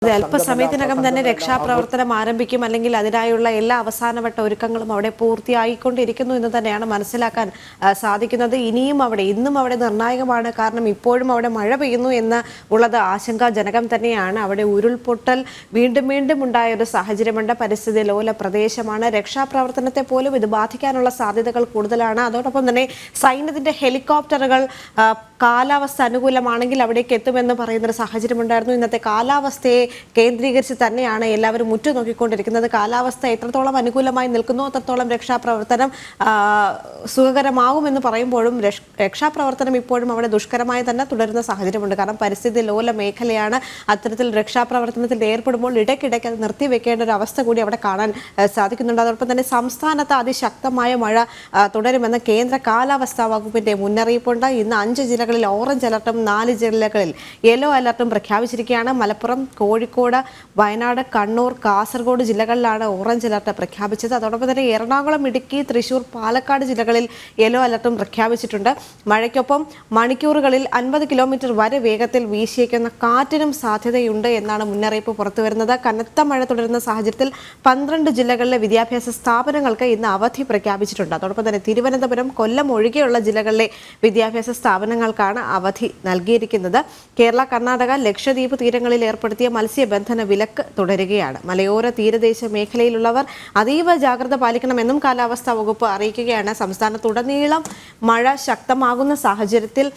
അല്പസമയത്തിനകം തന്നെ രക്ഷാപ്രവർത്തനം ആരംഭിക്കും, അല്ലെങ്കിൽ അതിനായുള്ള എല്ലാ അവസാനവട്ട ഒരുക്കങ്ങളും അവിടെ പൂർത്തിയായിക്കൊണ്ടിരിക്കുന്നു എന്ന് തന്നെയാണ് മനസ്സിലാക്കാൻ സാധിക്കുന്നത്. ഇന്നും അവിടെ നിർണായകമാണ്. കാരണം ഇപ്പോഴും അവിടെ മഴ പെയ്യുന്നു എന്ന് ഉള്ളത് ആശങ്കാജനകം തന്നെയാണ്. അവിടെ ഉരുൾപൊട്ടൽ വീണ്ടും ഉണ്ടായ ഒരു സാഹചര്യമുണ്ട്. പരിസ്ഥിതി ലോല പ്രദേശമാണ്. രക്ഷാപ്രവർത്തനത്തെ പോലും ഇത് ബാധിക്കാനുള്ള സാധ്യതകൾ കൂടുതലാണ്. അതോടൊപ്പം തന്നെ സൈന്യത്തിന്റെ ഹെലികോപ്റ്ററുകൾ കാലാവസ്ഥ അനുകൂലമാണെങ്കിൽ അവിടേക്ക് എത്തുമെന്ന് പറയുന്നൊരു സാഹചര്യമുണ്ടായിരുന്നു. ഇന്നത്തെ കാലാവസ്ഥയെ കേന്ദ്രീകരിച്ച് തന്നെയാണ് എല്ലാവരും ഉറ്റുനോക്കിക്കൊണ്ടിരിക്കുന്നത്. കാലാവസ്ഥ എത്രത്തോളം അനുകൂലമായി നിൽക്കുന്നോ അത്രത്തോളം രക്ഷാപ്രവർത്തനം സുഖകരമാകുമെന്ന് പറയുമ്പോഴും രക്ഷാപ്രവർത്തനം ഇപ്പോഴും അവിടെ ദുഷ്കരമായി തന്നെ തുടരുന്ന സാഹചര്യമുണ്ട്. കാരണം പരിസ്ഥിതി ലോല മേഖലയാണ്. അത്തരത്തിൽ രക്ഷാപ്രവർത്തനത്തിൽ ഏർപ്പെടുമ്പോൾ ഇടയ്ക്കിടയ്ക്ക് അത് നിർത്തിവെക്കേണ്ട ഒരു അവസ്ഥ കൂടി അവിടെ കാണാൻ സാധിക്കുന്നുണ്ട്. അതോടൊപ്പം തന്നെ സംസ്ഥാനത്ത് അതിശക്തമായ മഴ തുടരുമെന്ന് കേന്ദ്ര കാലാവസ്ഥാ വകുപ്പിന്റെ മുന്നറിയിപ്പുണ്ട്. ഇന്ന് 5 ജില്ലകളിൽ ഓറഞ്ച് അലർട്ടും 4 ജില്ലകളിൽ യെല്ലോ അലർട്ടും പ്രഖ്യാപിച്ചിരിക്കുകയാണ്. മലപ്പുറം, കോഴിക്കോട്, വയനാട്, കണ്ണൂർ, കാസർഗോഡ് ജില്ലകളിലാണ് ഓറഞ്ച് അലർട്ട് പ്രഖ്യാപിച്ചത്. അതോടൊപ്പം തന്നെ എറണാകുളം, ഇടുക്കി, തൃശൂർ, പാലക്കാട് ജില്ലകളിൽ യെല്ലോ അലർട്ടും പ്രഖ്യാപിച്ചിട്ടുണ്ട്. മഴയ്ക്കൊപ്പം മണിക്കൂറുകളിൽ 50 കിലോമീറ്റർ വരെ വേഗത്തിൽ വീശിയേക്കുന്ന കാറ്റിനും സാധ്യതയുണ്ട് എന്നാണ് മുന്നറിയിപ്പ് പുറത്തുവരുന്നത്. കനത്ത മഴ തുടരുന്ന സാഹചര്യത്തിൽ 12 ജില്ലകളിലെ വിദ്യാഭ്യാസ സ്ഥാപനങ്ങൾക്ക് ഇന്ന് അവധി പ്രഖ്യാപിച്ചിട്ടുണ്ട്. അതോടൊപ്പം തന്നെ തിരുവനന്തപുരം, കൊല്ലം ഒഴികെയുള്ള ജില്ലകളിലെ വിദ്യാഭ്യാസ സ്ഥാപനങ്ങൾക്കാണ് അവധി നൽകിയിരിക്കുന്നത്. കേരള, കർണാടക, ലക്ഷദ്വീപ് തീരങ്ങളിൽ ഏർപ്പെടുത്തിയ മത്സ്യബന്ധന വിലക്ക് തുടരുകയാണ്. മലയോര തീരദേശ മേഖലയിലുള്ളവർ അതീവ ജാഗ്രത പാലിക്കണമെന്നും കാലാവസ്ഥാ വകുപ്പ് അറിയിക്കുകയാണ്. സംസ്ഥാനത്തുടനീളം മഴ ശക്തമാകുന്ന സാഹചര്യത്തിൽ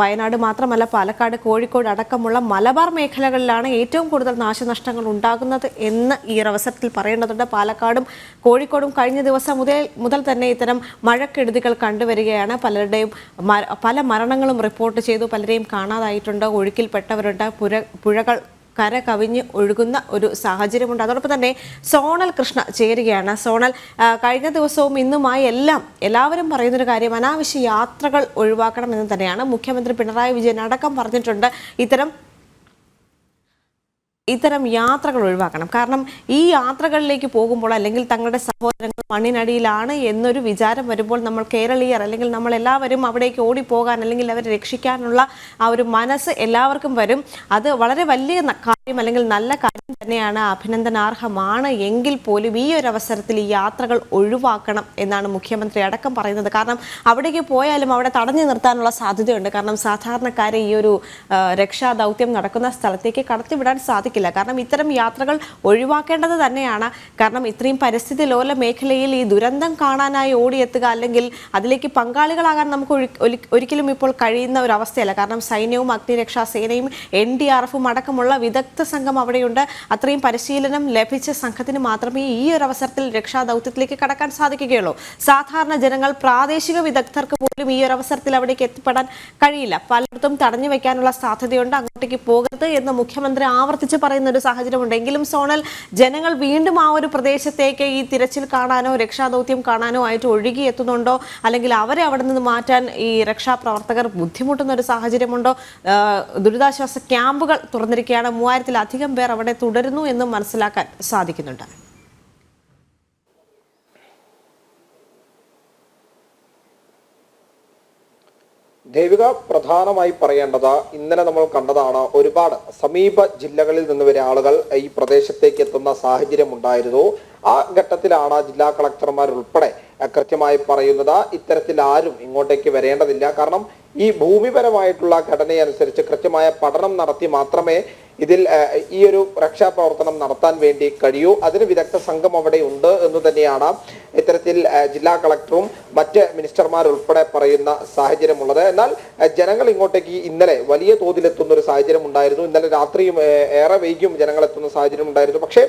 വയനാട് മാത്രമല്ല പാലക്കാട്, കോഴിക്കോട് അടക്കമുള്ള മലബാർ മേഖലകളിലാണ് ഏറ്റവും കൂടുതൽ നാശനഷ്ടങ്ങൾ ഉണ്ടാകുന്നത് എന്ന് ഈ ഒരു അവസരത്തിൽ പറയേണ്ടതുണ്ട്. പാലക്കാടും കോഴിക്കോടും കഴിഞ്ഞ ദിവസം മുതൽ തന്നെ ഇത്തരം മഴക്കെടുതികൾ കണ്ടുവരികയാണ്. പല മരണങ്ങളും റിപ്പോർട്ട് ചെയ്തു. പലരെയും കാണാതായിട്ടുണ്ട്. ഒഴുക്കിൽപ്പെട്ടവരുണ്ട്. പുഴകൾ കര കവിഞ്ഞ് ഒഴുകുന്ന ഒരു സാഹചര്യമുണ്ട്. അതോടൊപ്പം തന്നെ സോണൽ കൃഷ്ണ ചേരുകയാണ്. സോണൽ, കഴിഞ്ഞ ദിവസവും ഇന്നുമായി എല്ലാവരും പറയുന്നൊരു കാര്യം അനാവശ്യ യാത്രകൾ ഒഴിവാക്കണമെന്ന് തന്നെയാണ്. മുഖ്യമന്ത്രി പിണറായി വിജയൻ അടക്കം പറഞ്ഞിട്ടുണ്ട് ഇത്തരം യാത്രകൾ ഒഴിവാക്കണം. കാരണം ഈ യാത്രകളിലേക്ക് പോകുമ്പോൾ അല്ലെങ്കിൽ തങ്ങളുടെ സഹോദരങ്ങൾ മണ്ണിനടിയിലാണ് എന്നൊരു വിചാരം വരുമ്പോൾ നമ്മൾ കേരളീയർ അല്ലെങ്കിൽ നമ്മൾ എല്ലാവരും അവിടേക്ക് ഓടിപ്പോകാൻ അല്ലെങ്കിൽ അവരെ രക്ഷിക്കാനുള്ള ആ ഒരു മനസ്സ് എല്ലാവർക്കും വരും. അത് വളരെ വലിയ കാര്യം അല്ലെങ്കിൽ നല്ല കാര്യം തന്നെയാണ്, അഭിനന്ദനാർഹമാണ്. എങ്കിൽ പോലും ഈ ഒരു അവസരത്തിൽ ഈ യാത്രകൾ ഒഴിവാക്കണം എന്നാണ് മുഖ്യമന്ത്രി അടക്കം പറയുന്നത്. കാരണം അവിടേക്ക് പോയാലും അവിടെ തടഞ്ഞു നിർത്താനുള്ള സാധ്യതയുണ്ട്. കാരണം സാധാരണക്കാരെ ഈ ഒരു രക്ഷാ ദൗത്യം നടക്കുന്ന സ്ഥലത്തേക്ക് കടത്തിവിടാൻ സാധിക്കില്ല. കാരണം ഇത്തരം യാത്രകൾ ഒഴിവാക്കേണ്ടത് തന്നെയാണ്. കാരണം ഇത്രയും പരിസ്ഥിതി ലോല മേഖലയിൽ ഈ ദുരന്തം കാണാനായി ഓടിയെത്തുക അല്ലെങ്കിൽ അതിലേക്ക് പങ്കാളികളാകാൻ നമുക്ക് ഒരിക്കലും ഇപ്പോൾ കഴിയുന്ന ഒരു അവസ്ഥയല്ല. കാരണം സൈന്യവും അഗ്നിരക്ഷാ സേനയും NDRFും അടക്കമുള്ള വിദഗ്ധ സംഘം അവിടെയുണ്ട്. അത്രയും പരിശീലനം ലഭിച്ച സംഘത്തിന് മാത്രമേ ഈ ഒരു അവസരത്തിൽ രക്ഷാ ദൗത്യത്തിലേക്ക് കടക്കാൻ സാധിക്കുകയുള്ളൂ. സാധാരണ ജനങ്ങൾ, പ്രാദേശിക വിദഗ്ധർക്ക് പോലും ഈ ഒരു അവസരത്തിൽ അവിടേക്ക് എത്തിപ്പെടാൻ കഴിയില്ല. പലയിടത്തും തടഞ്ഞു വെക്കാനുള്ള സാധ്യതയുണ്ട്. അങ്ങോട്ടേക്ക് പോകരുത് എന്ന് മുഖ്യമന്ത്രി ആവർത്തിച്ച് പറയുന്ന ഒരു സാഹചര്യമുണ്ട്. എങ്കിലും സോണൽ, ജനങ്ങൾ വീണ്ടും ആ ഒരു പ്രദേശത്തേക്ക് ഈ തിരച്ചിൽ കാണാനോ രക്ഷാദൗത്യം കാണാനോ ആയിട്ട് ഒഴുകി എത്തുന്നുണ്ടോ, അല്ലെങ്കിൽ അവരെ അവിടെ നിന്ന് മാറ്റാൻ ഈ രക്ഷാപ്രവർത്തകർ ബുദ്ധിമുട്ടുന്ന ഒരു സാഹചര്യമുണ്ടോ? ദുരിതാശ്വാസ ക്യാമ്പുകൾ തുറന്നിരിക്കുകയാണ്. 3000-ലധികം പേർ അവിടെ തുടരുന്നു എന്നും മനസ്സിലാക്കാൻ സാധിക്കുന്നുണ്ട്. ദേവിക, പ്രധാനമായി പറയേണ്ടത് ഇന്നലെ നമ്മൾ കണ്ടതാണ്. ഒരുപാട് സമീപ ജില്ലകളിൽ നിന്ന് വരെ ആളുകൾ ഈ പ്രദേശത്തേക്ക് എത്തുന്ന സാഹചര്യം ഉണ്ടായിരുന്നു. ആ ഘട്ടത്തിലാണ് ജില്ലാ കളക്ടർമാർ ഉൾപ്പെടെ കൃത്യമായി പറയുന്നത് ഇത്തരത്തിൽ ആരും ഇങ്ങോട്ടേക്ക് വരേണ്ടതില്ല. കാരണം ഈ ഭൂമിപരമായിട്ടുള്ള ഘടനയനുസരിച്ച് കൃത്യമായ പഠനം നടത്തി മാത്രമേ ഇതിൽ ഈ ഒരു രക്ഷാപ്രവർത്തനം നടത്താൻ വേണ്ടി കഴിയൂ. അതിന് വിദഗ്ധ സംഘം അവിടെ ഉണ്ട് എന്ന് തന്നെയാണ് ഇത്തരത്തിൽ ജില്ലാ കളക്ടറും മറ്റ് മിനിസ്റ്റർമാരുൾപ്പെടെ പറയുന്ന സാഹചര്യമുള്ളത്. എന്നാൽ ജനങ്ങൾ ഇങ്ങോട്ടേക്ക് ഇന്നലെ വലിയ തോതിലെത്തുന്ന ഒരു സാഹചര്യം ഉണ്ടായിരുന്നു. ഇന്നലെ രാത്രിയും ഏറെ വൈകിയും ജനങ്ങൾ എത്തുന്ന സാഹചര്യം ഉണ്ടായിരുന്നു. പക്ഷേ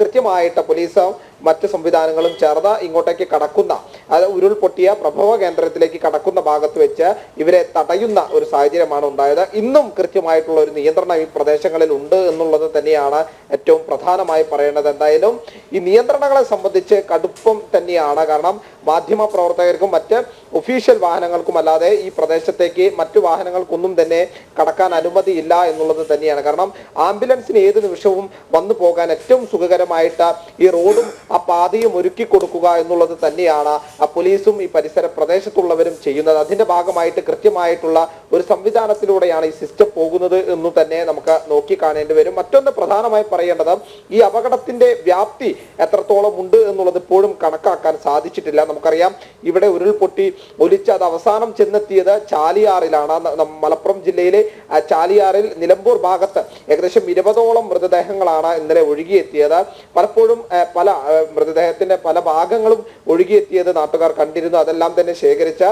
കൃത്യമായിട്ട് പോലീസ് മറ്റ് സംവിധാനങ്ങളും ചേർന്ന് ഇങ്ങോട്ടേക്ക് കടക്കുന്ന, അത് ഉരുൾപൊട്ടിയ പ്രഭവ കേന്ദ്രത്തിലേക്ക് കടക്കുന്ന ഭാഗത്ത് വെച്ച് ഇവരെ തടയുന്ന ഒരു സാഹചര്യമാണ് ഉണ്ടായത്. ഇന്നും കൃത്യമായിട്ടുള്ള ഒരു നിയന്ത്രണം ഈ പ്രദേശങ്ങളിൽ ഉണ്ട് എന്നുള്ളത് തന്നെയാണ് ഏറ്റവും പ്രധാനമായി പറയേണ്ടത്. എന്തായാലും ഈ നിയന്ത്രണങ്ങളെ സംബന്ധിച്ച് കടുപ്പം തന്നെയാണ്. കാരണം മാധ്യമ പ്രവർത്തകർക്കും മറ്റ് ഒഫീഷ്യൽ വാഹനങ്ങൾക്കും അല്ലാതെ ഈ പ്രദേശത്തേക്ക് മറ്റു വാഹനങ്ങൾക്കൊന്നും തന്നെ കടക്കാൻ അനുമതിയില്ല എന്നുള്ളത് തന്നെയാണ്. കാരണം ആംബുലൻസിന് ഏത് നിമിഷവും വന്നു പോകാൻ ഏറ്റവും സുഖകരമായിട്ട് ഈ റോഡും ആ പാതയും ഒരുക്കി കൊടുക്കുക എന്നുള്ളത് തന്നെയാണ് പോലീസും ഈ പരിസര പ്രദേശത്തുള്ളവരും ചെയ്യുന്നത്. അതിന്റെ ഭാഗമായിട്ട് കൃത്യമായിട്ടുള്ള ഒരു സംവിധാനത്തിലൂടെയാണ് ഈ സിസ്റ്റം പോകുന്നത് എന്ന് തന്നെ നമുക്ക് നോക്കി കാണേണ്ടി വരും. മറ്റൊന്ന് പ്രധാനമായി പറയേണ്ടത്, ഈ അപകടത്തിന്റെ വ്യാപ്തി എത്രത്തോളം ഉണ്ട് എന്നുള്ളത് ഇപ്പോഴും കണക്കാക്കാൻ സാധിച്ചിട്ടില്ല. നമുക്കറിയാം, ഇവിടെ ഉരുൾപൊട്ടി ഒലിച്ച് അത് അവസാനം ചെന്നെത്തിയത് ചാലിയാറിലാണ്. മലപ്പുറം ജില്ലയിലെ ചാലിയാറിൽ നിലമ്പൂർ ഭാഗത്ത് ഏകദേശം 20ഓളം മൃതദേഹങ്ങളാണ് ഇന്നലെ ഒഴുകിയെത്തിയത്. പലപ്പോഴും പല മൃതദേഹത്തിന്റെ പല ഭാഗങ്ങളും ഒഴുകിയെത്തിയത് നാട്ടുകാർ കണ്ടിരുന്നു. അതെല്ലാം തന്നെ ശേഖരിച്ച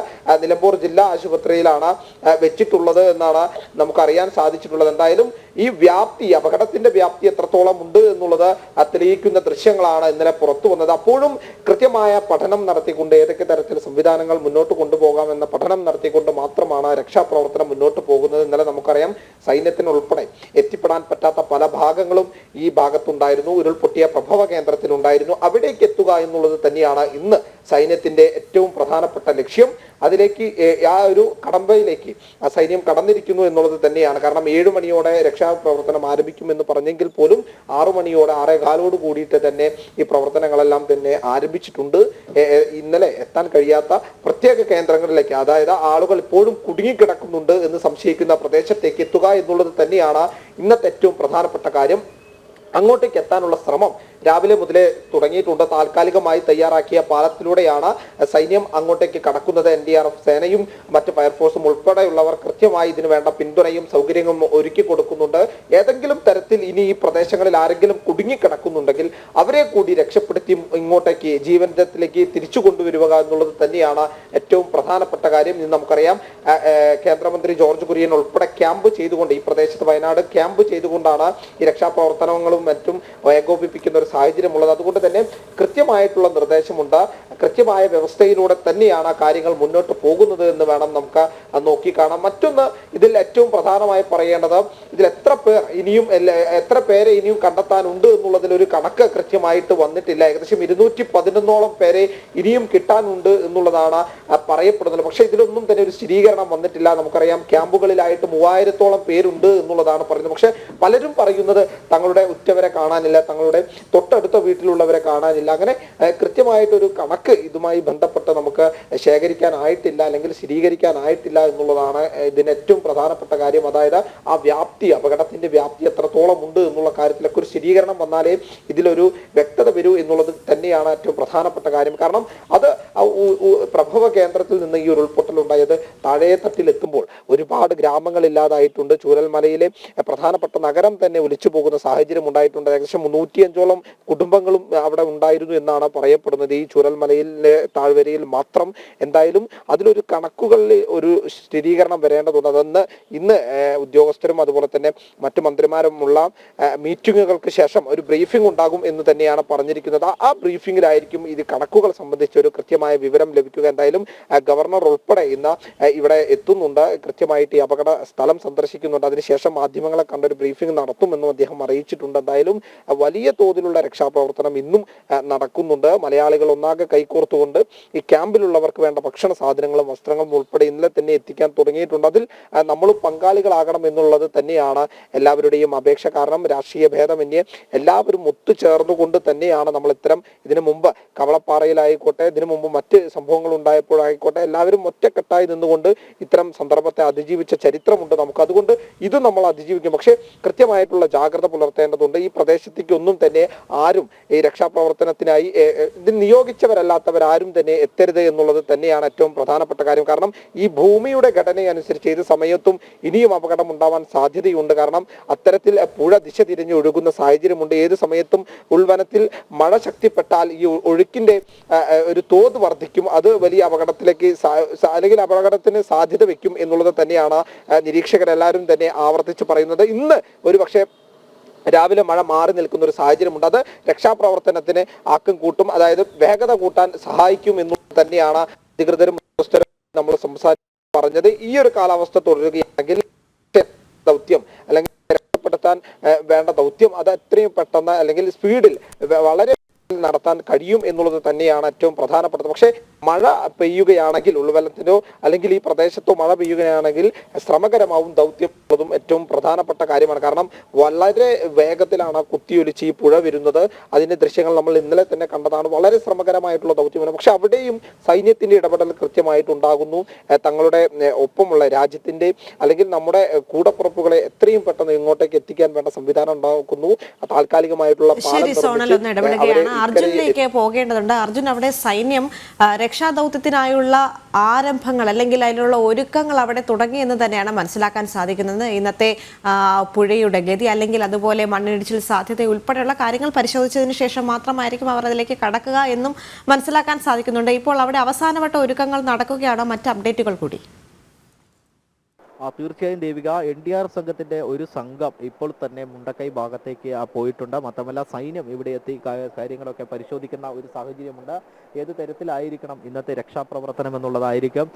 നിലമ്പൂർ ജില്ലാ ആശുപത്രിയിലാണ് വെച്ചിട്ടുള്ളത് എന്നാണ് നമുക്കറിയാൻ സാധിച്ചിട്ടുള്ളത്. എന്തായാലും ഈ വ്യാപ്തി, അപകടത്തിന്റെ വ്യാപ്തി എത്രത്തോളം ഉണ്ട് എന്നുള്ളത് തെളിയിക്കുന്ന ദൃശ്യങ്ങളാണ് ഇന്നലെ പുറത്തു വന്നത്. അപ്പോഴും കൃത്യമായ പഠനം നടത്തിക്കൊണ്ട് ഏതൊക്കെ തരത്തിൽ സംവിധാനങ്ങൾ മുന്നോട്ട് കൊണ്ടുപോകാം എന്ന പഠനം നടത്തിക്കൊണ്ട് മാത്രമാണ് രക്ഷാപ്രവർത്തനം മുന്നോട്ട് പോകുന്നത്. ഇന്നലെ നമുക്കറിയാം, സൈന്യത്തിനുൾപ്പെടെ എത്തിപ്പെടാൻ പറ്റാത്ത പല ഭാഗങ്ങളും ഈ ഭാഗത്തുണ്ടായിരുന്നു. ഉരുൾപൊട്ടിയ പ്രഭവ കേന്ദ്രത്തിലുണ്ടായിരുന്നു. അവിടേക്ക് എത്തുക എന്നുള്ളത് തന്നെയാണ് ഇന്ന് സൈന്യത്തിന്റെ ഏറ്റവും പ്രധാനപ്പെട്ട ലക്ഷ്യം. അതിലേക്ക് ആ ഒരു കടമ്പയിലേക്ക് ആ സൈന്യം കടന്നിരിക്കുന്നു എന്നുള്ളത് തന്നെയാണ്. കാരണം 7 മണിയോടെ രക്ഷാപ്രവർത്തനം ആരംഭിക്കുമെന്ന് പറഞ്ഞെങ്കിൽ പോലും 6 മണിയോടെ 6:15 കൂടിയിട്ട് തന്നെ ഈ പ്രവർത്തനങ്ങളെല്ലാം തന്നെ ആരംഭിച്ചിട്ടുണ്ട്. ഇന്നലെ എത്താൻ കഴിയാത്ത പ്രത്യേക കേന്ദ്രങ്ങളിലേക്ക്, അതായത് ആളുകൾ ഇപ്പോഴും കുടുങ്ങിക്കിടക്കുന്നുണ്ട് എന്ന് സംശയിക്കുന്ന പ്രദേശത്തേക്ക് എത്തുക എന്നുള്ളത് തന്നെയാണ് ഇന്നത്തെ ഏറ്റവും പ്രധാനപ്പെട്ട കാര്യം. അങ്ങോട്ടേക്ക് എത്താനുള്ള ശ്രമം രാവിലെ മുതലേ തുടങ്ങിയിട്ടുണ്ട്. താൽക്കാലികമായി തയ്യാറാക്കിയ പാലത്തിലൂടെയാണ് സൈന്യം അങ്ങോട്ടേക്ക് കടക്കുന്നത്. NDRF സേനയും മറ്റ് ഫയർഫോഴ്സും ഉൾപ്പെടെയുള്ളവർ കൃത്യമായി ഇതിനു വേണ്ട പിന്തുണയും സൗകര്യങ്ങളും ഒരുക്കി കൊടുക്കുന്നുണ്ട്. ഏതെങ്കിലും തരത്തിൽ ഇനി ഈ പ്രദേശങ്ങളിൽ ആരെങ്കിലും കുടുങ്ങിക്കിടക്കുന്നുണ്ടെങ്കിൽ അവരെ കൂടി രക്ഷപ്പെടുത്തി ഇങ്ങോട്ടേക്ക് ജീവനത്തിലേക്ക് തിരിച്ചു കൊണ്ടുവരിക എന്നുള്ളത് തന്നെയാണ് ഏറ്റവും പ്രധാനപ്പെട്ട കാര്യം. ഇന്ന് നമുക്കറിയാം, കേന്ദ്രമന്ത്രി ജോർജ് കുര്യൻ ഉൾപ്പെടെ ക്യാമ്പ് ചെയ്തുകൊണ്ട് ഈ പ്രദേശത്ത് വയനാട് ക്യാമ്പ് ചെയ്തുകൊണ്ടാണ് ഈ രക്ഷാപ്രവർത്തനങ്ങളും മറ്റും ഏകോപിപ്പിക്കുന്ന ഒരു സാഹചര്യമുള്ളത്. അതുകൊണ്ട് തന്നെ കൃത്യമായിട്ടുള്ള നിർദ്ദേശമുണ്ട്. കൃത്യമായ വ്യവസ്ഥയിലൂടെ തന്നെയാണ് കാര്യങ്ങൾ മുന്നോട്ട് പോകുന്നത് എന്ന് വേണം നമുക്ക് നോക്കിക്കാണാം. മറ്റൊന്ന്, ഇതിൽ ഏറ്റവും പ്രധാനമായി പറയേണ്ടത്, ഇതിൽ എത്ര പേരെ ഇനിയും കണ്ടെത്താനുണ്ട് എന്നുള്ളതിൽ ഒരു കണക്ക് കൃത്യമായിട്ട് വന്നിട്ടില്ല. ഏകദേശം 211ഓളം പേരെ ഇനിയും കിട്ടാനുണ്ട് എന്നുള്ളതാണ് പറയപ്പെടുന്നത്. പക്ഷെ ഇതിലൊന്നും തന്നെ ഒരു സ്ഥിരീകരണം വന്നിട്ടില്ല. നമുക്കറിയാം, ക്യാമ്പുകളിലായിട്ട് 3000ഓളം പേരുണ്ട് എന്നുള്ളതാണ് പറയുന്നത്. പക്ഷെ പലരും പറയുന്നത് തങ്ങളുടെ ഉറ്റവരെ കാണാനില്ല, തങ്ങളുടെ തൊട്ടടുത്ത വീട്ടിലുള്ളവരെ കാണാനില്ല. അങ്ങനെ കൃത്യമായിട്ടൊരു കണക്ക് ഇതുമായി ബന്ധപ്പെട്ട് നമുക്ക് ശേഖരിക്കാനായിട്ടില്ല, അല്ലെങ്കിൽ സ്ഥിരീകരിക്കാനായിട്ടില്ല എന്നുള്ളതാണ് ഇതിന് ഏറ്റവും പ്രധാനപ്പെട്ട കാര്യം. അതായത് ആ വ്യാപ്തി, അപകടത്തിന്റെ വ്യാപ്തി എത്രത്തോളം ഉണ്ട് എന്നുള്ള കാര്യത്തിലൊക്കെ ഒരു സ്ഥിരീകരണം വന്നാലേ ഇതിലൊരു വ്യക്തത വരൂ എന്നുള്ളത് തന്നെയാണ് ഏറ്റവും പ്രധാനപ്പെട്ട കാര്യം. കാരണം അത് പ്രഭവ കേന്ദ്രത്തിൽ നിന്ന് ഈ ഉരുൾപൊട്ടൽ ഉണ്ടായത് താഴെ തട്ടിലെത്തുമ്പോൾ ഒരുപാട് ഗ്രാമങ്ങൾ ഇല്ലാതായിട്ടുണ്ട്. ചൂരൽമലയിലെ പ്രധാനപ്പെട്ട നഗരം തന്നെ ഒലിച്ചു പോകുന്ന സാഹചര്യം ഉണ്ടായിട്ടുണ്ട്. ഏകദേശം 305ഓളം കുടുംബങ്ങളും അവിടെ ഉണ്ടായിരുന്നു എന്നാണ് പറയപ്പെടുന്നത് ഈ ചൂരൽമലയിലെ താഴ്വരയിൽ മാത്രം. എന്തായാലും അതിലൊരു കണക്കുകളിൽ ഒരു സ്ഥിരീകരണം വരേണ്ടതുണ്ട്. അതെന്ന് ഇന്ന് ഉദ്യോഗസ്ഥരും അതുപോലെ തന്നെ മറ്റു മന്ത്രിമാരുമുള്ള മീറ്റിങ്ങുകൾക്ക് ശേഷം ഒരു ബ്രീഫിംഗ് ഉണ്ടാകും എന്ന് തന്നെയാണ് പറഞ്ഞിരിക്കുന്നത്. ആ ബ്രീഫിംഗിലായിരിക്കും ഇത് കണക്കുകൾ സംബന്ധിച്ച് ഒരു കൃത്യമായ വിവരം ലഭിക്കുക. എന്തായാലും ഗവർണർ ഉൾപ്പെടെ ഇന്ന് ഇവിടെ എത്തുന്നുണ്ട്, കൃത്യമായിട്ട് ഈ അപകട സ്ഥലം സന്ദർശിക്കുന്നുണ്ട്. അതിനുശേഷം മാധ്യമങ്ങളെ കണ്ടൊരു ബ്രീഫിംഗ് നടത്തുമെന്നും അദ്ദേഹം അറിയിച്ചിട്ടുണ്ട്. എന്തായാലും വലിയ തോതിലുള്ള രക്ഷാപ്രവർത്തനം ഇന്നും നടക്കുന്നുണ്ട്. മലയാളികൾ ഒന്നാകെ കൈകോർത്തുകൊണ്ട് ഈ ക്യാമ്പിലുള്ളവർക്ക് വേണ്ട ഭക്ഷണ സാധനങ്ങളും വസ്ത്രങ്ങളും ഉൾപ്പെടെ ഇന്നലെ തന്നെ എത്തിക്കാൻ തുടങ്ങിയിട്ടുണ്ട്. അതിൽ നമ്മൾ പങ്കാളികളാകണം എന്നുള്ളത് തന്നെയാണ് എല്ലാവരുടെയും അപേക്ഷ. കാരണം രാഷ്ട്രീയ ഭേദമന്യേ എല്ലാവരും ഒത്തുചേർന്നുകൊണ്ട് തന്നെയാണ് നമ്മൾ ഇതിനു മുമ്പ് കവളപ്പാറയിലായിക്കോട്ടെ, ഇതിനു മുമ്പ് മറ്റ് സംഭവങ്ങൾ ഉണ്ടായപ്പോഴായിക്കോട്ടെ, എല്ലാവരും ഒറ്റക്കെട്ടായി നിന്നുകൊണ്ട് ഇത്തരം സന്ദർഭത്തെ അതിജീവിച്ച ചരിത്രമുണ്ട് നമുക്ക്. അതുകൊണ്ട് ഇത് നമ്മൾ അതിജീവിക്കും. പക്ഷേ കൃത്യമായിട്ടുള്ള ജാഗ്രത പുലർത്തേണ്ടതുണ്ട്. ഈ പ്രദേശത്തേക്ക് ഒന്നും തന്നെ ആരും ഈ രക്ഷാപ്രവർത്തനത്തിനായി ഇതിൽ നിയോഗിച്ചവരല്ലാത്തവരാരും തന്നെ എത്തരുത് എന്നുള്ളത് തന്നെയാണ് ഏറ്റവും പ്രധാനപ്പെട്ട കാര്യം. കാരണം ഈ ഭൂമിയുടെ ഘടനയനുസരിച്ച് ഏത് സമയത്തും ഇനിയും അപകടം ഉണ്ടാവാൻ സാധ്യതയുണ്ട്. കാരണം അത്തരത്തിൽ പുഴ ദിശ തിരിഞ്ഞ് ഒഴുകുന്ന സാഹചര്യമുണ്ട്. ഏത് സമയത്തും ഉൾവനത്തിൽ മഴ ശക്തിപ്പെട്ടാൽ ഈ ഒഴുക്കിന്റെ ഒരു തോത് വർദ്ധിക്കും. അത് വലിയ അപകടത്തിലേക്ക് അല്ലെങ്കിൽ അപകടത്തിന് സാധ്യത വെക്കും എന്നുള്ളത് തന്നെയാണ് നിരീക്ഷകരെല്ലാവരും തന്നെ ആവർത്തിച്ച് പറയുന്നത്. ഇന്ന് ഒരു പക്ഷേ രാവിലെ മഴ മാറി നിൽക്കുന്ന ഒരു സാഹചര്യമുണ്ട്. അത് രക്ഷാപ്രവർത്തനത്തിന് ആക്കം കൂട്ടും, അതായത് വേഗത കൂട്ടാൻ സഹായിക്കും എന്നുള്ളത് തന്നെയാണ് അധികൃതരും നമ്മൾ പറഞ്ഞത്. ഈ ഒരു കാലാവസ്ഥ തുടരുകയാണെങ്കിൽ ദൗത്യം അല്ലെങ്കിൽ രക്ഷപ്പെടുത്താൻ വേണ്ട ദൗത്യം അത് എത്രയും പെട്ടെന്ന് അല്ലെങ്കിൽ സ്പീഡിൽ വളരെ നടത്താൻ കഴിയും എന്നുള്ളത് തന്നെയാണ് ഏറ്റവും പ്രധാനപ്പെട്ടത്. പക്ഷേ മഴ പെയ്യുകയാണെങ്കിൽ ഉൾവലത്തിനോ അല്ലെങ്കിൽ ഈ പ്രദേശത്തോ മഴ പെയ്യുകയാണെങ്കിൽ ശ്രമകരമാവും ദൗത്യം എന്നതും ഏറ്റവും പ്രധാനപ്പെട്ട കാര്യമാണ്. കാരണം വളരെ വേഗത്തിലാണ് കുത്തിയൊലിച്ച് ഈ പുഴ വരുന്നത്. അതിന്റെ ദൃശ്യങ്ങൾ നമ്മൾ ഇന്നലെ തന്നെ കണ്ടതാണ്. വളരെ ശ്രമകരമായിട്ടുള്ള ദൗത്യമാണ്. പക്ഷെ അവിടെയും സൈന്യത്തിന്റെ ഇടപെടൽ കൃത്യമായിട്ടുണ്ടാകുന്നു. തങ്ങളുടെ ഒപ്പമുള്ള രാജ്യത്തിന്റെ അല്ലെങ്കിൽ നമ്മുടെ കൂടപ്പുറപ്പുകളെ എത്രയും പെട്ടെന്ന് ഇങ്ങോട്ടേക്ക് എത്തിക്കാൻ വേണ്ട സംവിധാനം ഉണ്ടാക്കുന്നു. താൽക്കാലികമായിട്ടുള്ള ശരി, സോണൽ ഒന്ന് ഇടപെടുകയാണ്. അർജുനിലേക്ക് പോകേണ്ടതുണ്ട്. അർജുൻ, അവിടെ സൈന്യം രക്ഷാദൗത്യത്തിനായുള്ള ആരംഭങ്ങൾ അല്ലെങ്കിൽ അതിനുള്ള ഒരുക്കങ്ങൾ അവിടെ തുടങ്ങിയെന്ന് തന്നെയാണ് മനസ്സിലാക്കാൻ സാധിക്കുന്നത്. ഇന്നത്തെ പുഴയുടെ ഗതി അല്ലെങ്കിൽ അതുപോലെ മണ്ണിടിച്ചിൽ സാധ്യത ഉൾപ്പെടെയുള്ള കാര്യങ്ങൾ പരിശോധിച്ചതിന് ശേഷം മാത്രമായിരിക്കും അവർ അതിലേക്ക് കടക്കുക എന്നും മനസ്സിലാക്കാൻ സാധിക്കുന്നുണ്ട്. ഇപ്പോൾ അവിടെ അവസാനവട്ട ഒരുക്കങ്ങൾ നടക്കുകയാണോ? മറ്റ് അപ്ഡേറ്റുകൾ കൂടി. തീർച്ചയായും ദേവിക, NDR സംഘത്തിന്റെ ഒരു സംഘം ഇപ്പോൾ തന്നെ മുണ്ടക്കൈ ഭാഗത്തേക്ക് പോയിട്ടുണ്ട്. മാത്രമല്ല സൈന്യം ഇവിടെ എത്തി കാര്യങ്ങളൊക്കെ പരിശോധിക്കുന്ന ഒരു സാഹചര്യമുണ്ട്. ഏത് തരത്തിലായിരിക്കണം ഇന്നത്തെ രക്ഷാപ്രവർത്തനം എന്നുള്ളതായിരിക്കും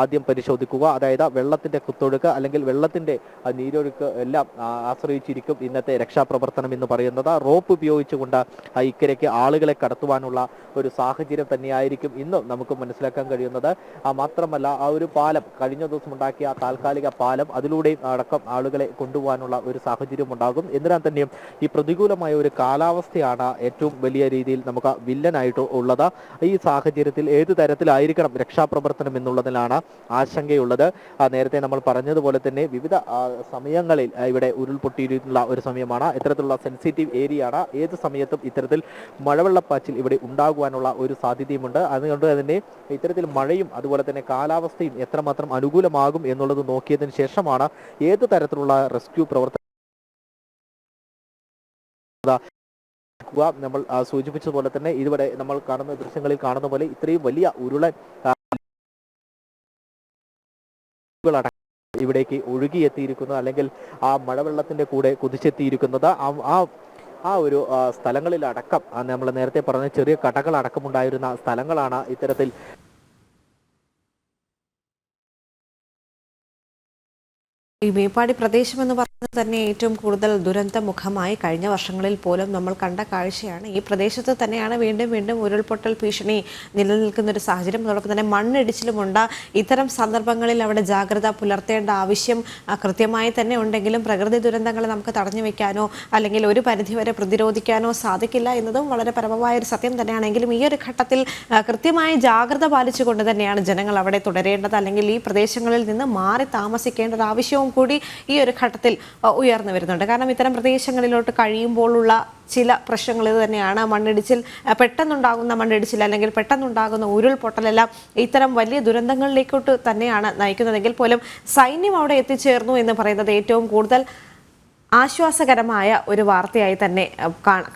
ആദ്യം പരിശോധിക്കുക. അതായത് വെള്ളത്തിന്റെ കുത്തൊഴുക്ക് അല്ലെങ്കിൽ വെള്ളത്തിന്റെ നീരൊഴുക്ക് എല്ലാം ആശ്രയിച്ചിരിക്കും ഇന്നത്തെ രക്ഷാപ്രവർത്തനം എന്ന് പറയുന്നത്. റോപ്പ് ഉപയോഗിച്ചുകൊണ്ട് ഇക്കരയ്ക്ക് ആളുകളെ കടത്തുവാനുള്ള ഒരു സാഹചര്യം തന്നെയായിരിക്കും ഇന്നും നമുക്ക് മനസ്സിലാക്കാൻ കഴിയുന്നത്. മാത്രമല്ല ആ ഒരു പാലം, കഴിഞ്ഞ ദിവസം ഉണ്ടാക്കിയ താൽക്കാലിക പാലം, അതിലൂടെയും അടക്കം ആളുകളെ കൊണ്ടുപോകാനുള്ള ഒരു സാഹചര്യം ഉണ്ടാകും. എന്തിനാ തന്നെയും ഈ പ്രതികൂലമായ ഒരു കാലാവസ്ഥയാണ് ഏറ്റവും വലിയ രീതിയിൽ നമുക്ക് വില്ലനായിട്ട് ഉള്ളത്. ഈ സാഹചര്യത്തിൽ ഏത് തരത്തിലായിരിക്കണം രക്ഷാപ്രവർത്തനം എന്നുള്ളതിലാണ് ആശങ്കയുള്ളത്. നേരത്തെ നമ്മൾ പറഞ്ഞതുപോലെ തന്നെ വിവിധ സമയങ്ങളിൽ ഇവിടെ ഉരുൾപൊട്ടിയിട്ടുള്ള ഒരു സമയമാണ്. ഇത്തരത്തിലുള്ള സെൻസിറ്റീവ് ഏരിയയാണ്. ഏത് സമയത്തും ഇത്തരത്തിൽ മഴവെള്ളപ്പാച്ചിൽ ഇവിടെ ഉണ്ടാകുവാനുള്ള ഒരു സാധ്യതയുമുണ്ട്. അതുകൊണ്ട് തന്നെ ഇത്തരത്തിൽ മഴയും അതുപോലെ തന്നെ കാലാവസ്ഥയും എത്രമാത്രം അനുകൂലമാകും എന്നുള്ളത് നോക്കിയതിന് ശേഷമാണ് ഏത് തരത്തിലുള്ള റെസ്ക്യൂ പ്രവർത്തനം നമ്മൾ സൂചിപ്പിച്ചതുപോലെ തന്നെ ഇവിടെ നമ്മൾ കാണുന്ന ദൃശ്യങ്ങളിൽ കാണുന്ന പോലെ ഇത്രയും വലിയ ഉരുളൻ ഇവിടേക്ക് ഒഴുകിയെത്തിയിരിക്കുന്നത് അല്ലെങ്കിൽ ആ മഴവെള്ളത്തിന്റെ കൂടെ കുതിച്ചെത്തിയിരിക്കുന്നത് ആ ഒരു സ്ഥലങ്ങളിലടക്കം നമ്മൾ നേരത്തെ പറഞ്ഞ ചെറിയ കടകളടക്കമുണ്ടായിരുന്ന സ്ഥലങ്ങളാണ് ഇത്തരത്തിൽ ഈ മേപ്പാടി പ്രദേശം എന്ന് പറയുന്നത് തന്നെ ഏറ്റവും കൂടുതൽ ദുരന്തമുഖമായി കഴിഞ്ഞ വർഷങ്ങളിൽ പോലും നമ്മൾ കണ്ട കാഴ്ചയാണ്. ഈ പ്രദേശത്ത് തന്നെയാണ് വീണ്ടും വീണ്ടും ഉരുൾപൊട്ടൽ ഭീഷണി നിലനിൽക്കുന്ന ഒരു സാഹചര്യം. അതോടൊപ്പം തന്നെ മണ്ണിടിച്ചിലുമുണ്ട്. ഇത്തരം സന്ദർഭങ്ങളിൽ അവിടെ ജാഗ്രത പുലർത്തേണ്ട ആവശ്യം കൃത്യമായി തന്നെ ഉണ്ടെങ്കിലും പ്രകൃതി ദുരന്തങ്ങളെ നമുക്ക് തടഞ്ഞു വെക്കാനോ അല്ലെങ്കിൽ ഒരു പരിധിവരെ പ്രതിരോധിക്കാനോ സാധിക്കില്ല എന്നതും വളരെ പരമമായ ഒരു സത്യം തന്നെയാണെങ്കിലും ഈ ഒരു ഘട്ടത്തിൽ കൃത്യമായ ജാഗ്രത പാലിച്ചുകൊണ്ട് തന്നെയാണ് ജനങ്ങൾ അവിടെ തുടരേണ്ടത്. അല്ലെങ്കിൽ ഈ പ്രദേശങ്ങളിൽ നിന്ന് മാറി താമസിക്കേണ്ട ഒരു ആവശ്യവും കൂടി ഈ ഒരു ഘട്ടത്തിൽ ഉയർന്നു വരുന്നുണ്ട്. കാരണം ഇത്തരം പ്രദേശങ്ങളിലോട്ട് കഴിയുമ്പോഴുള്ള ചില പ്രശ്നങ്ങൾ ഇത് തന്നെയാണ്. മണ്ണിടിച്ചിൽ, പെട്ടെന്നുണ്ടാകുന്ന മണ്ണിടിച്ചിൽ അല്ലെങ്കിൽ പെട്ടെന്നുണ്ടാകുന്ന ഉരുൾപൊട്ടലെല്ലാം ഇത്തരം വലിയ ദുരന്തങ്ങളിലേക്കോട്ട് തന്നെയാണ് നയിക്കുന്നതെങ്കിൽ പോലും സൈന്യം അവിടെ എത്തിച്ചേർന്നു എന്ന് പറയുന്നത് ഏറ്റവും കൂടുതൽ ആശ്വാസകരമായ ഒരു വാർത്തയായി തന്നെ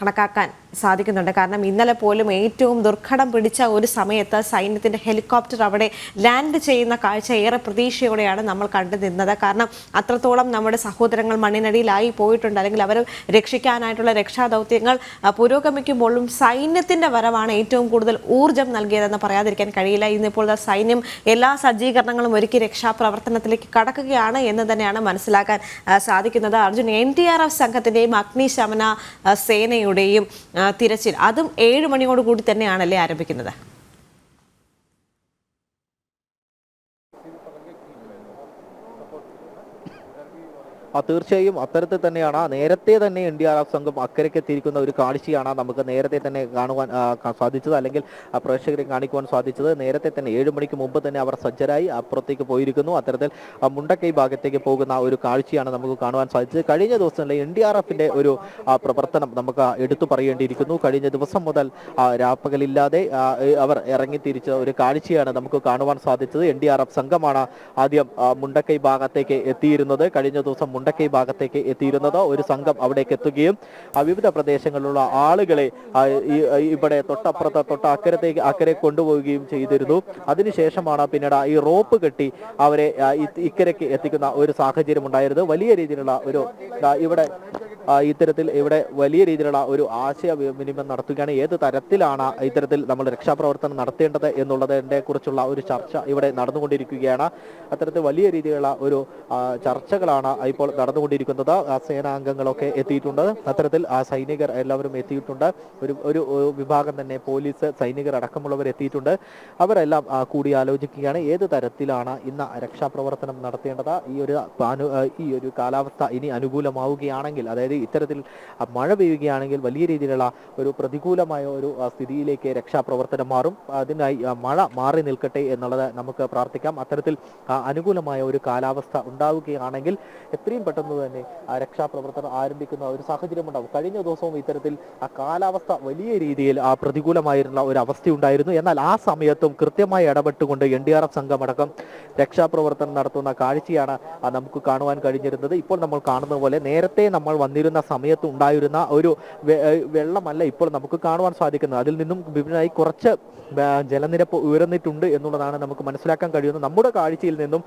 കണക്കാക്കാൻ സാധിക്കുന്നുണ്ട്. കാരണം ഇന്നലെ പോലും ഏറ്റവും ദുർഘടം പിടിച്ച ഒരു സമയത്ത് സൈന്യത്തിൻ്റെ ഹെലികോപ്റ്റർ അവിടെ ലാൻഡ് ചെയ്യുന്ന കാഴ്ച ഏറെ പ്രതീക്ഷയോടെയാണ് നമ്മൾ കണ്ടു നിന്നത്. കാരണം അത്രത്തോളം നമ്മുടെ സഹോദരങ്ങൾ മണ്ണിനടിയിലായി പോയിട്ടുണ്ട്. അല്ലെങ്കിൽ അവരെ രക്ഷിക്കാനായിട്ടുള്ള രക്ഷാദൗത്യങ്ങൾ പുരോഗമിക്കുമ്പോഴും സൈന്യത്തിൻ്റെ വരവാണ് ഏറ്റവും കൂടുതൽ ഊർജ്ജം നൽകിയതെന്ന് പറയാതിരിക്കാൻ കഴിയില്ല. ഇന്നിപ്പോൾ സൈന്യം എല്ലാ സജ്ജീകരണങ്ങളും ഒരുക്കി രക്ഷാപ്രവർത്തനത്തിലേക്ക് കടക്കുകയാണ് എന്ന് തന്നെയാണ് മനസ്സിലാക്കാൻ സാധിക്കുന്നത്. അർജുൻ, NDRF സംഘത്തിൻ്റെയും അഗ്നിശമന സേനയുടെയും തിരച്ചിൽ അതും 7 മണിയോട് കൂടി തന്നെയാണല്ലേ ആരംഭിക്കുന്നത്? തീർച്ചയായും അത്തരത്തിൽ തന്നെയാണ്. നേരത്തെ തന്നെ NDRF സംഘം അക്കരയ്ക്ക് എത്തിയിരിക്കുന്ന ഒരു കാഴ്ചയാണ് നമുക്ക് നേരത്തെ തന്നെ കാണുവാൻ സാധിച്ചത്, അല്ലെങ്കിൽ പ്രേക്ഷകരെ കാണിക്കുവാൻ സാധിച്ചത്. നേരത്തെ തന്നെ 7 മണിക്ക് മുമ്പ് തന്നെ അവർ സജ്ജരായി അപ്പുറത്തേക്ക് പോയിരിക്കുന്നു. അത്തരത്തിൽ മുണ്ടക്കൈ ഭാഗത്തേക്ക് പോകുന്ന ഒരു കാഴ്ചയാണ് നമുക്ക് കാണുവാൻ സാധിച്ചത്. കഴിഞ്ഞ ദിവസങ്ങളിലെ NDRFന്റെ ഒരു പ്രവർത്തനം നമുക്ക് എടുത്തു പറയേണ്ടിയിരിക്കുന്നു. കഴിഞ്ഞ ദിവസം മുതൽ രാപ്പകലില്ലാതെ അവർ ഇറങ്ങിത്തിരിച്ച ഒരു കാഴ്ചയാണ് നമുക്ക് കാണുവാൻ സാധിച്ചത്. NDRF സംഘമാണ് ആദ്യം മുണ്ടക്കൈ ഭാഗത്തേക്ക് എത്തിയിരുന്നത്. കഴിഞ്ഞ ദിവസം മുണ്ടക്കൈ ഭാഗത്തേക്ക് എത്തിയിരുന്നത്. ഒരു സംഘം അവിടേക്ക് എത്തുകയും വിവിധ പ്രദേശങ്ങളിലുള്ള ആളുകളെ ഇവിടെ തൊട്ടപ്പുറത്ത് അക്കരെ കൊണ്ടുപോവുകയും ചെയ്തിരുന്നു. അതിനുശേഷമാണ് പിന്നീട് ഈ റോപ്പ് കെട്ടി അവരെ ഇക്കരയ്ക്ക് എത്തിക്കുന്ന ഒരു സാഹചര്യം ഉണ്ടായിരുന്നു. വലിയ രീതിയിലുള്ള ഒരു ഇവിടെ ഇത്തരത്തിൽ ഇവിടെ വലിയ രീതിയിലുള്ള ഒരു ആശയവിനിമയം നടത്തുകയാണ്. ഏത് തരത്തിലാണ് ഇത്തരത്തിൽ നമ്മൾ രക്ഷാപ്രവർത്തനം നടത്തേണ്ടത് എന്നുള്ളതിനെ കുറിച്ചുള്ള ഒരു ചർച്ച ഇവിടെ നടന്നുകൊണ്ടിരിക്കുകയാണ്. അത്തരത്തിൽ വലിയ രീതിയിലുള്ള ഒരു ചർച്ചകളാണ് ഇപ്പോൾ നടന്നുകൊണ്ടിരിക്കുന്നത്. സേനാംഗങ്ങളൊക്കെ എത്തിയിട്ടുണ്ട്. അത്തരത്തിൽ സൈനികർ എല്ലാവരും എത്തിയിട്ടുണ്ട്. ഒരു വിഭാഗം തന്നെ പോലീസ്, സൈനികർ അടക്കമുള്ളവർ എത്തിയിട്ടുണ്ട്. അവരെല്ലാം കൂടിയാലോചിക്കുകയാണ് ഏത് തരത്തിലാണ് ഇന്ന് രക്ഷാപ്രവർത്തനം നടത്തേണ്ടത്. ഈ ഒരു കാലാവസ്ഥ ഇനി അനുകൂലമാവുകയാണെങ്കിൽ, അതായത് ഇത്തരത്തിൽ മഴ പെയ്യുകയാണെങ്കിൽ വലിയ രീതിയിലുള്ള ഒരു പ്രതികൂലമായ ഒരു സ്ഥിതിയിലേക്ക് രക്ഷാപ്രവർത്തനം മാറും. അതിനായി മഴ മാറി നിൽക്കട്ടെ എന്നുള്ളത് നമുക്ക് പ്രാർത്ഥിക്കാം. അത്തരത്തിൽ അനുകൂലമായ ഒരു കാലാവസ്ഥ ഉണ്ടാവുകയാണെങ്കിൽ എത്രയും പെട്ടെന്ന് തന്നെ രക്ഷാപ്രവർത്തനം ആരംഭിക്കുന്ന ഒരു സാഹചര്യം ഉണ്ടാവും. കഴിഞ്ഞ ദിവസവും ഇത്തരത്തിൽ കാലാവസ്ഥ വലിയ രീതിയിൽ പ്രതികൂലമായിരുന്ന ഒരു അവസ്ഥയുണ്ടായിരുന്നു. എന്നാൽ ആ സമയത്തും കൃത്യമായി ഇടപെട്ടുകൊണ്ട് NDRF സംഘമടക്കം രക്ഷാപ്രവർത്തനം നടത്തുന്ന കാഴ്ചയാണ് നമുക്ക് കാണുവാൻ കഴിഞ്ഞിരുന്നത്. ഇപ്പോൾ നമ്മൾ കാണുന്ന പോലെ നേരത്തെ നമ്മൾ വന്നിരുന്ന സമയത്ത് ഉണ്ടായിരുന്ന ഒരു വെള്ളമല്ല ഇപ്പോൾ നമുക്ക് കാണുവാൻ സാധിക്കുന്നത്. അതിൽ നിന്നും വിഭിന്നമായി കുറച്ച് ജലനിരപ്പ് ഉയർന്നിട്ടുണ്ട് എന്നുള്ളതാണ് നമുക്ക് മനസ്സിലാക്കാൻ കഴിയുന്നത്. നമ്മുടെ കാഴ്ചയിൽ നിന്നും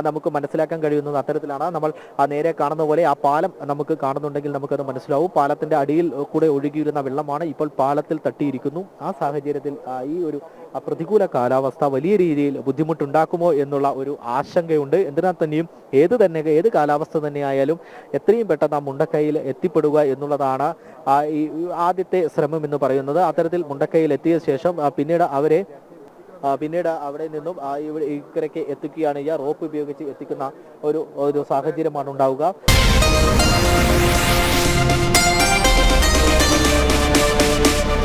നമുക്ക് മനസ്സിലാക്കാൻ കഴിയുന്നത് അത്തരത്തിലാണ്. നമ്മൾ നേരെ കാണുന്ന പോലെ ആ പാലം നമുക്ക് കാണുന്നുണ്ടെങ്കിൽ നമുക്കത് മനസ്സിലാവും. പാലത്തിന്റെ അടിയിൽ കൂടെ ഒഴുകിയിരുന്ന വെള്ളമാണ് ഇപ്പോൾ പാലത്തിൽ തട്ടിയിരിക്കുന്നു. ആ സാഹചര്യത്തിൽ ഈ ഒരു പ്രതികൂല കാലാവസ്ഥ വലിയ രീതിയിൽ ബുദ്ധിമുട്ടുണ്ടാക്കുമോ എന്നുള്ള ഒരു ആശങ്കയുണ്ട്. എന്തിനാൽ തന്നെയും ഏത് കാലാവസ്ഥ തന്നെയായാലും എത്രയും പെട്ടെന്ന് ആ മുണ്ടക്കൈയിൽ എത്തിപ്പെടുക എന്നുള്ളതാണ് ഈ ആദ്യത്തെ ശ്രമം എന്ന് പറയുന്നത്. അത്തരത്തിൽ മുണ്ടക്കൈയിൽ എത്തിയ ശേഷം പിന്നീട് അവിടെ നിന്നും ഇക്കരയ്ക്ക് എത്തിക്കുകയാണ്. റോപ്പ് ഉപയോഗിച്ച് എത്തിക്കുന്ന ഒരു സാഹചര്യമാണ് ഉണ്ടാവുക.